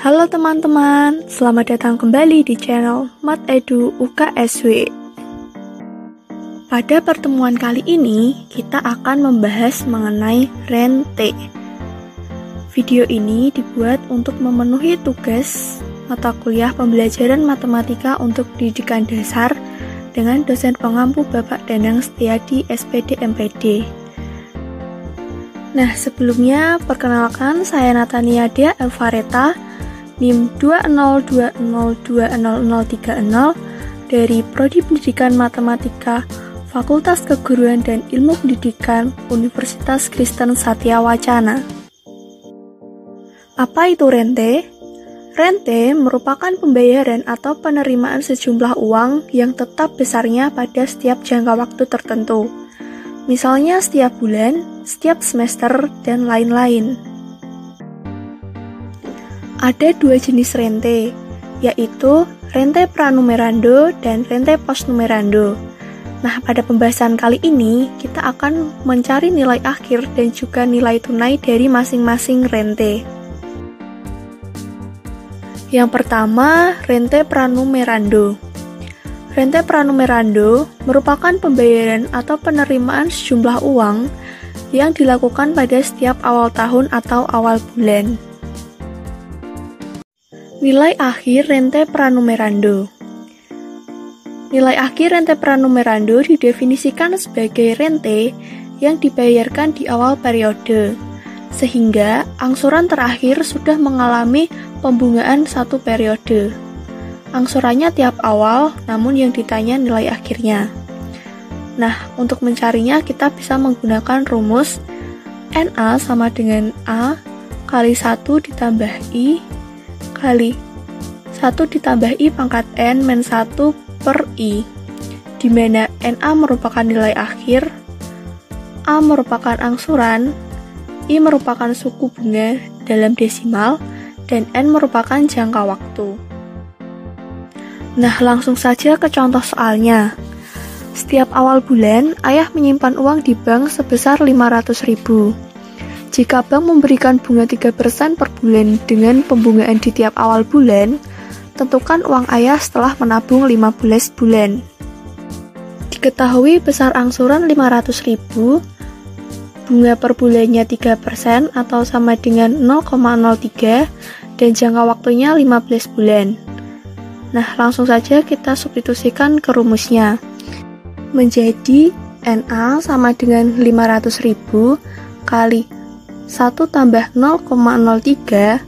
Halo teman-teman, selamat datang kembali di channel Mat.Edu UKSW. Pada pertemuan kali ini, kita akan membahas mengenai rente. Video ini dibuat untuk memenuhi tugas mata kuliah pembelajaran matematika untuk pendidikan dasar dengan dosen pengampu Bapak Danang Setiadi, SPD MPD. Nah, sebelumnya perkenalkan saya Natania Dea Elvareta, NIM 202020030 dari Prodi Pendidikan Matematika Fakultas Keguruan dan Ilmu Pendidikan Universitas Kristen Satya Wacana. Apa itu rente? Rente merupakan pembayaran atau penerimaan sejumlah uang yang tetap besarnya pada setiap jangka waktu tertentu. Misalnya setiap bulan, setiap semester, dan lain-lain. Ada dua jenis rente, yaitu rente pranumerando dan rente postnumerando. Nah, pada pembahasan kali ini, kita akan mencari nilai akhir dan juga nilai tunai dari masing-masing rente. Yang pertama, rente pranumerando. Rente pranumerando merupakan pembayaran atau penerimaan sejumlah uang yang dilakukan pada setiap awal tahun atau awal bulan. Nilai akhir rente pranumerando. Nilai akhir rente pranumerando didefinisikan sebagai rente yang dibayarkan di awal periode, sehingga angsuran terakhir sudah mengalami pembungaan satu periode. Angsurannya tiap awal, namun yang ditanya nilai akhirnya. Nah, untuk mencarinya kita bisa menggunakan rumus NA sama dengan A kali 1 ditambah I kali 1 ditambah I pangkat N min 1 per I, di mana NA merupakan nilai akhir, A merupakan angsuran, I merupakan suku bunga dalam desimal, dan N merupakan jangka waktu. Nah, langsung saja ke contoh soalnya. Setiap awal bulan, ayah menyimpan uang di bank sebesar 500.000. Jika bank memberikan bunga 3% per bulan dengan pembungaan di tiap awal bulan, tentukan uang ayah setelah menabung 15 bulan. Diketahui besar angsuran 500.000, bunga per bulannya 3% atau sama dengan 0,03 dan jangka waktunya 15 bulan. Nah, langsung saja kita substitusikan ke rumusnya. Menjadi NA sama dengan 500.000 kali 1 tambah 0,03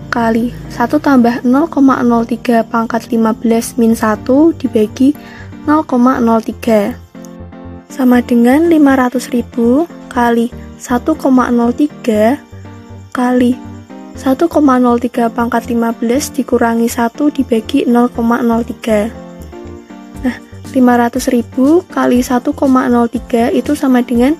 kali 1 tambah 0,03 pangkat 15 min 1 dibagi 0,03 sama dengan 500.000 kali 1,03 kali 1,03 pangkat 15 dikurangi 1 dibagi 0,03. Nah, 500.000 kali 1,03 itu sama dengan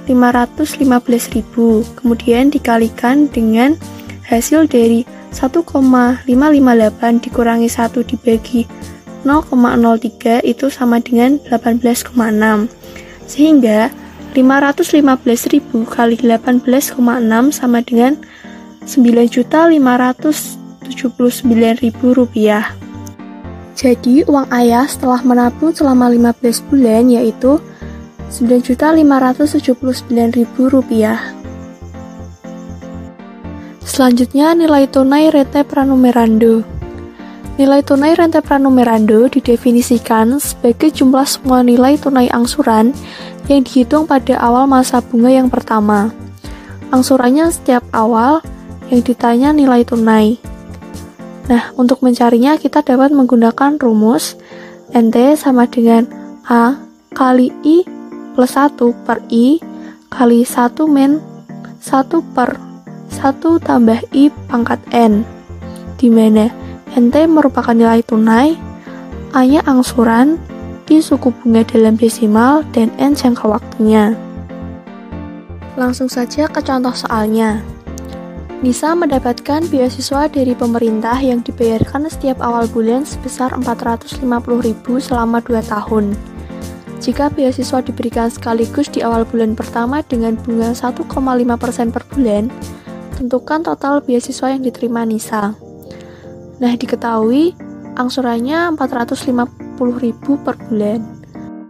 515.000, kemudian dikalikan dengan hasil dari 1,558 dikurangi 1 dibagi 0,03 itu sama dengan 18,6, sehingga 515.000 kali 18,6 sama dengan 9.579.000 rupiah. Jadi uang ayah setelah menabung selama 15 bulan yaitu 9.579.000 rupiah. Selanjutnya nilai tunai rente pranumerando. Nilai tunai rente pranumerando didefinisikan sebagai jumlah semua nilai tunai angsuran yang dihitung pada awal masa bunga yang pertama. Angsurannya setiap awal, yang ditanya nilai tunai. Nah, untuk mencarinya kita dapat menggunakan rumus NT sama dengan A kali I plus 1 per I kali 1 min 1 per 1 tambah I pangkat N, di mana NT merupakan nilai tunai, A-nya angsuran, I suku bunga dalam desimal, dan N jangka waktunya. Langsung saja ke contoh soalnya. Nisa mendapatkan beasiswa dari pemerintah yang dibayarkan setiap awal bulan sebesar 450.000 selama 2 tahun. Jika beasiswa diberikan sekaligus di awal bulan pertama dengan bunga 1,5% per bulan, tentukan total beasiswa yang diterima Nisa. Nah, diketahui angsurannya 450.000 per bulan.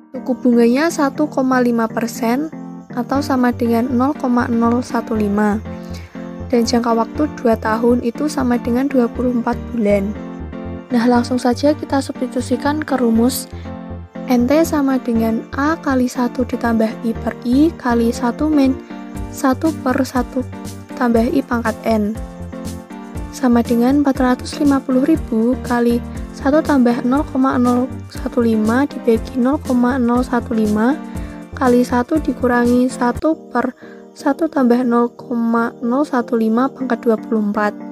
Suku bunganya 1,5% atau sama dengan 0,015. Dan jangka waktu 2 tahun itu sama dengan 24 bulan. Nah, langsung saja kita substitusikan ke rumus. NT sama dengan A kali 1 ditambah I per I kali 1 min 1 per 1 tambah I pangkat N. Sama dengan 450.000 kali 1 tambah 0,015 dibagi 0,015 kali 1 dikurangi 1 per 1 tambah 0,015 pangkat 24.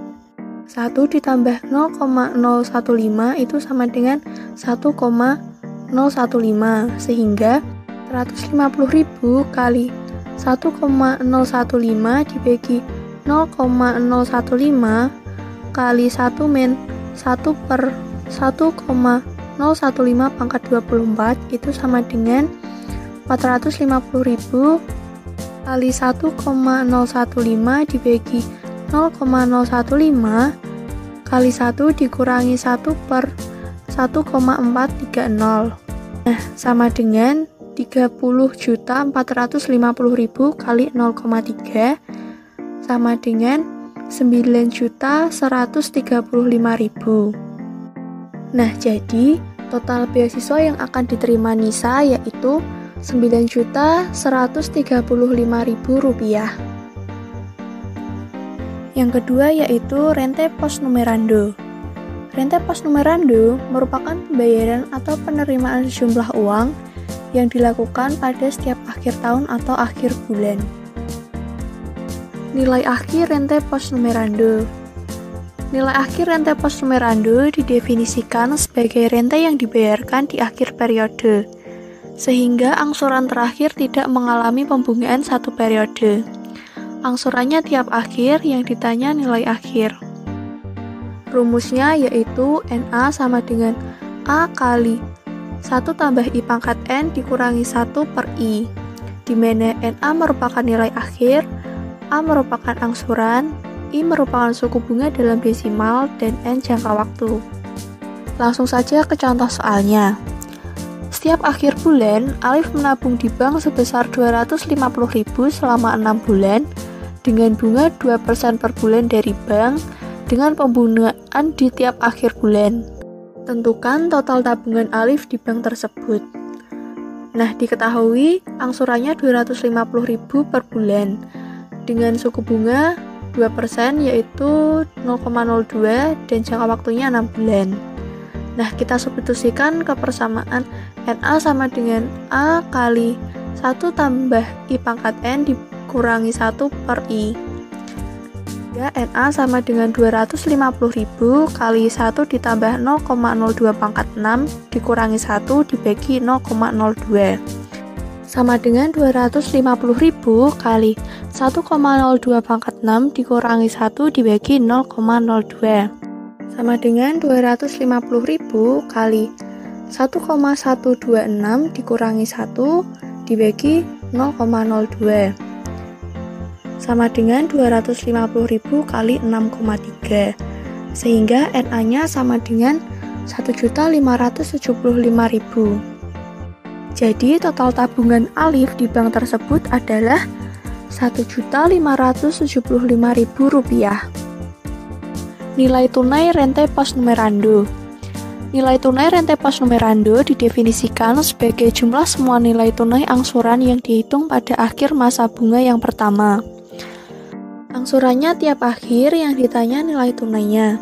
1 ditambah 0,015 itu sama dengan 1,015, sehingga 150.000 kali 1,015 dibagi 0,015 kali 1 min 1 per 1,015 pangkat 24 itu sama dengan 450.000 kali 1,015 dibagi 0,015 kali 1 dikurangi 1 per 1,430. Nah, sama dengan 30.450.000 kali 0,3 sama dengan 9.135.000. Nah, jadi total beasiswa yang akan diterima Nisa yaitu Rp9.135.000. Yang kedua yaitu rente post numerando. Rente post numerando merupakan pembayaran atau penerimaan sejumlah uang yang dilakukan pada setiap akhir tahun atau akhir bulan. Nilai akhir rente post numerando. Nilai akhir rente post numerando didefinisikan sebagai rente yang dibayarkan di akhir periode, sehingga angsuran terakhir tidak mengalami pembungaan satu periode. Angsurannya tiap akhir yang ditanya nilai akhir. Rumusnya yaitu NA sama dengan A kali 1 tambah I pangkat N dikurangi 1 per I, di mana NA merupakan nilai akhir, A merupakan angsuran, I merupakan suku bunga dalam desimal, dan N jangka waktu. Langsung saja ke contoh soalnya. Setiap akhir bulan, Alif menabung di bank sebesar 250.000 selama 6 bulan dengan bunga 2% per bulan dari bank dengan pembungaan di tiap akhir bulan. Tentukan total tabungan Alif di bank tersebut. Nah, diketahui angsurannya 250.000 per bulan dengan suku bunga 2% yaitu 0,02 dan jangka waktunya 6 bulan. Nah, kita substitusikan ke persamaan NA sama dengan A kali 1 tambah I pangkat N dikurangi 1 per I. Ya, NA sama dengan 250.000 kali 1 ditambah 0,02 pangkat 6 dikurangi 1 dibagi 0,02. Sama dengan 250.000 kali 1,02 pangkat 6 dikurangi 1 dibagi 0,02. Sama dengan 250.000 kali 1,126 dikurangi 1 dibagi 0,02. Sama dengan 250.000 kali 6,3. Sehingga NA-nya sama dengan 1.575.000. Jadi total tabungan Alif di bank tersebut adalah Rp1.575.000. Nilai tunai rente post numerando. Nilai tunai rente post numerando didefinisikan sebagai jumlah semua nilai tunai angsuran yang dihitung pada akhir masa bunga yang pertama. Angsurannya tiap akhir yang ditanya nilai tunainya.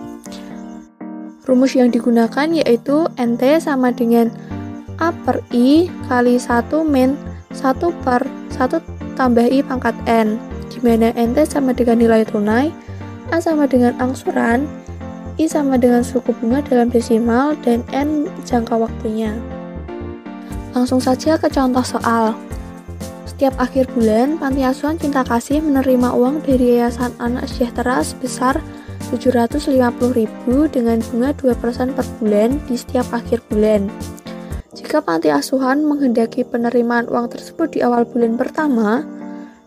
Rumus yang digunakan yaitu NT sama dengan A per I kali 1 min 1 per 1 tambah I pangkat N, di mana NT sama dengan nilai tunai, A sama dengan angsuran, I sama dengan suku bunga dalam desimal, dan N jangka waktunya. Langsung saja ke contoh soal. Setiap akhir bulan, Panti Asuhan Cinta Kasih menerima uang dari Yayasan Anak Sejahtera sebesar Rp750.000 dengan bunga 2% per bulan di setiap akhir bulan. Jika panti asuhan menghendaki penerimaan uang tersebut di awal bulan pertama,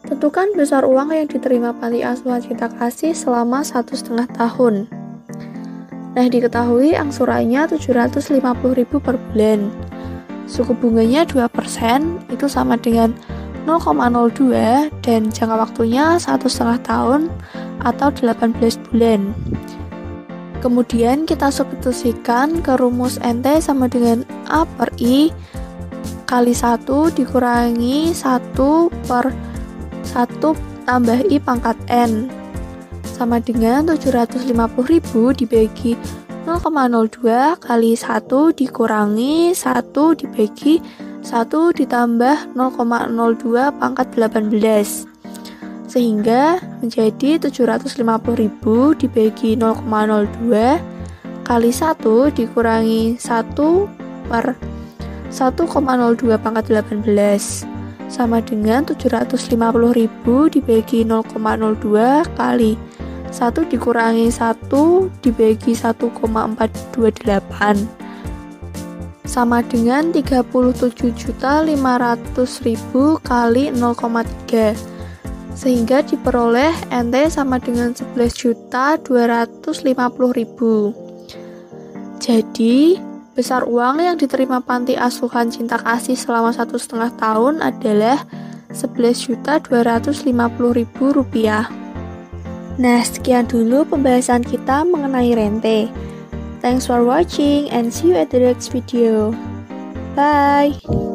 tentukan besar uang yang diterima Panti Asuhan Cinta Kasih selama 1,5 tahun. Nah, diketahui angsurannya 750.000 per bulan. Suku bunganya 2%, itu sama dengan 0,02 dan jangka waktunya 1,5 tahun atau 18 bulan. Kemudian kita substitusikan ke rumus NT sama dengan A per I kali 1 dikurangi 1 per 1 tambah I pangkat N sama dengan 750.000 dibagi 0,02 kali 1 dikurangi 1 dibagi 1 ditambah 0,02 pangkat 18 sehingga menjadi 750.000 dibagi 0,02 kali 1 dikurangi 1 per 1,02 pangkat 18 sama dengan 750.000 dibagi 0,02 kali 1 dikurangi 1 dibagi 1,428 sama dengan 37.500.000 kali 0,3 sehingga diperoleh NT sama dengan 11.250.000. Jadi besar uang yang diterima panti asuhan Cinta Kasih selama 1,5 tahun adalah Rp11.250.000. Nah, sekian dulu pembahasan kita mengenai rente. Thanks for watching and see you at the next video. Bye!